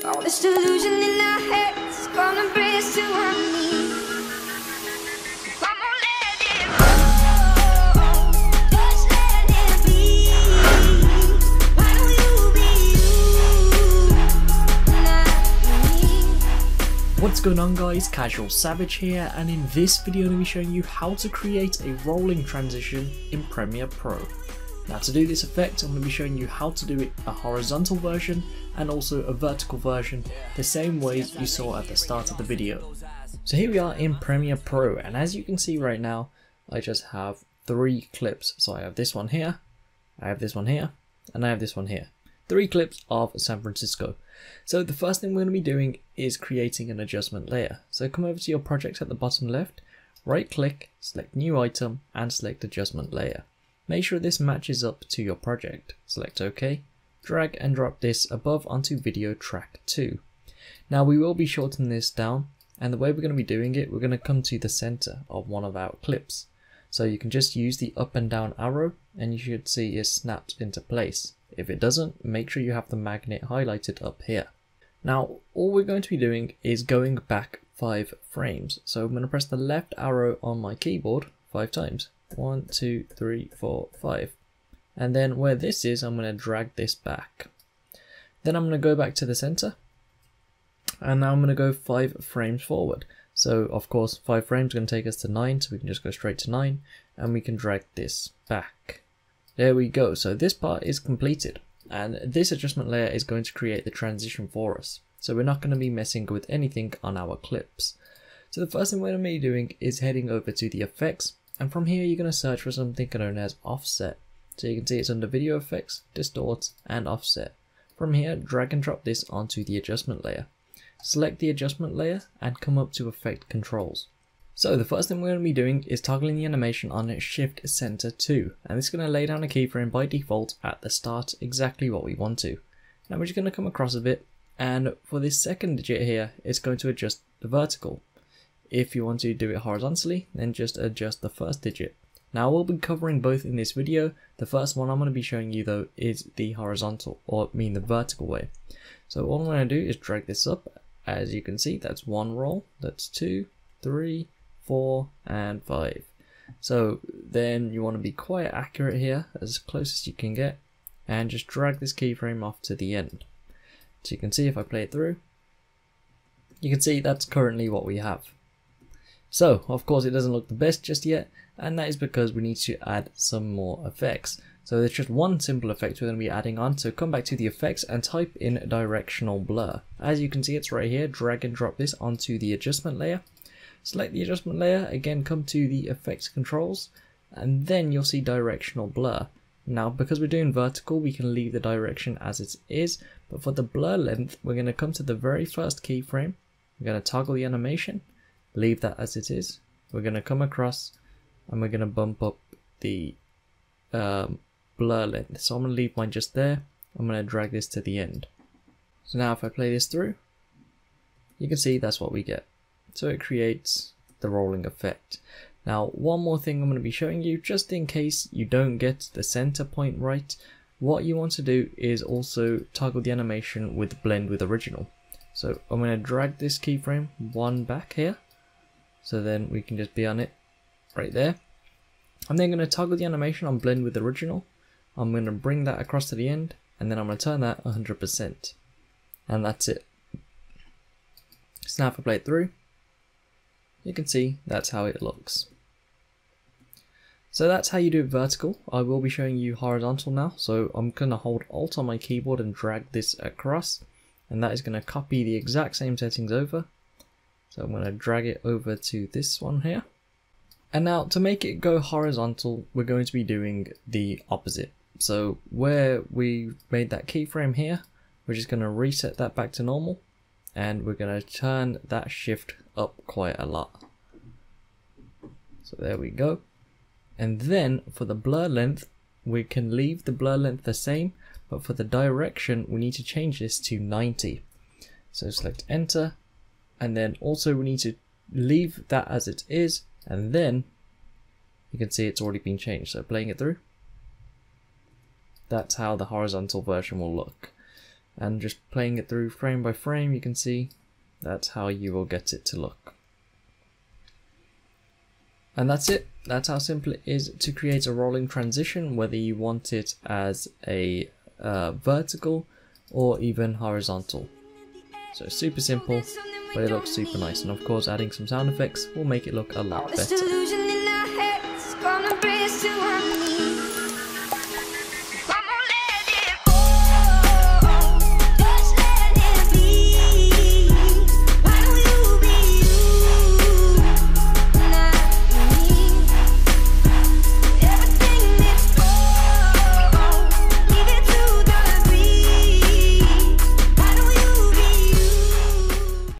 All this delusion in our heads gonna bring us to our knees. I'm gonna let it go, just let it be. Why don't you be you, not me? What's going on guys, CasualSavage here, and in this video I'm going to be showing you how to create a rolling transition in Premiere Pro. Now to do this effect I'm going to be showing you how to do it a horizontal version and also a vertical version, the same ways you saw at the start of the video. So here we are in Premiere Pro, and as you can see right now I just have 3 clips. So I have this one here, I have this one here, and I have this one here. 3 clips of San Francisco. So the first thing we're going to be doing is creating an adjustment layer. So come over to your project at the bottom left, right click, select new item and select adjustment layer. Make sure this matches up to your project. Select OK, drag and drop this above onto video track 2. Now we will be shortening this down, and the way we're going to be doing it, we're going to come to the center of one of our clips. So you can just use the up and down arrow and you should see it snaps into place. If it doesn't, make sure you have the magnet highlighted up here. Now all we're going to be doing is going back 5 frames. So I'm going to press the left arrow on my keyboard 5 times. 1, 2, 3, 4, 5. And then where this is, I'm going to drag this back. Then I'm going to go back to the center. And now I'm going to go 5 frames forward. So of course 5 frames is going to take us to 9, so we can just go straight to 9. And we can drag this back. There we go. So this part is completed. And this adjustment layer is going to create the transition for us. So we're not going to be messing with anything on our clips. So the first thing we're going to be doing is heading over to the effects. And from here you're going to search for something known as offset. So you can see it's under video effects, distort and offset. From here drag and drop this onto the adjustment layer. Select the adjustment layer and come up to effect controls. So the first thing we're going to be doing is toggling the animation on Shift Center 2. And this is going to lay down a keyframe by default at the start, exactly what we want to. Now we're just going to come across a bit, and for this second digit here it's going to adjust the vertical. If you want to do it horizontally, then just adjust the first digit. Now we'll be covering both in this video. The first one I'm going to be showing you though is the horizontal, or the vertical way. So all I'm going to do is drag this up. As you can see, that's 1 roll, that's 2, 3, 4 and 5. So then you want to be quite accurate here, as close as you can get, and just drag this keyframe off to the end. So you can see if I play it through, you can see that's currently what we have. So of course it doesn't look the best just yet, and that is because we need to add some more effects. So there's just one simple effect we're going to be adding on. So come back to the effects and type in Directional Blur. As you can see, it's right here. Drag and drop this onto the adjustment layer. Select the adjustment layer, again come to the effects controls, and then you'll see Directional Blur. Now because we're doing vertical, we can leave the direction as it is, but for the blur length we're going to come to the very first keyframe, we're going to toggle the animation, leave that as it is, we're going to come across and we're going to bump up the blur length. So I'm going to leave mine just there, I'm going to drag this to the end. So now if I play this through, you can see that's what we get. So it creates the rolling effect. Now one more thing I'm going to be showing you, just in case you don't get the center point right, what you want to do is also toggle the animation with blend with original. So I'm going to drag this keyframe 1 back here, so then we can just be on it right there. I'm then going to toggle the animation on blend with original. I'm going to bring that across to the end, and then I'm going to turn that 100%. And that's it. So now if I play it through, you can see that's how it looks. So that's how you do it vertical. I will be showing you horizontal now. So I'm going to hold Alt on my keyboard and drag this across, and that is going to copy the exact same settings over. So I'm going to drag it over to this one here. And now to make it go horizontal, we're going to be doing the opposite. So where we made that keyframe here, we're just going to reset that back to normal, and we're going to turn that shift up quite a lot. So there we go. And then for the blur length, we can leave the blur length the same, but for the direction we need to change this to 90. So select enter, and then also we need to leave that as it is, and then you can see it's already been changed. So playing it through, that's how the horizontal version will look. And just playing it through frame by frame, you can see that's how you will get it to look. And that's it. That's how simple it is to create a rolling transition, whether you want it as a vertical or even horizontal. So super simple, but it looks super nice. And of course, adding some sound effects will make it look a lot better.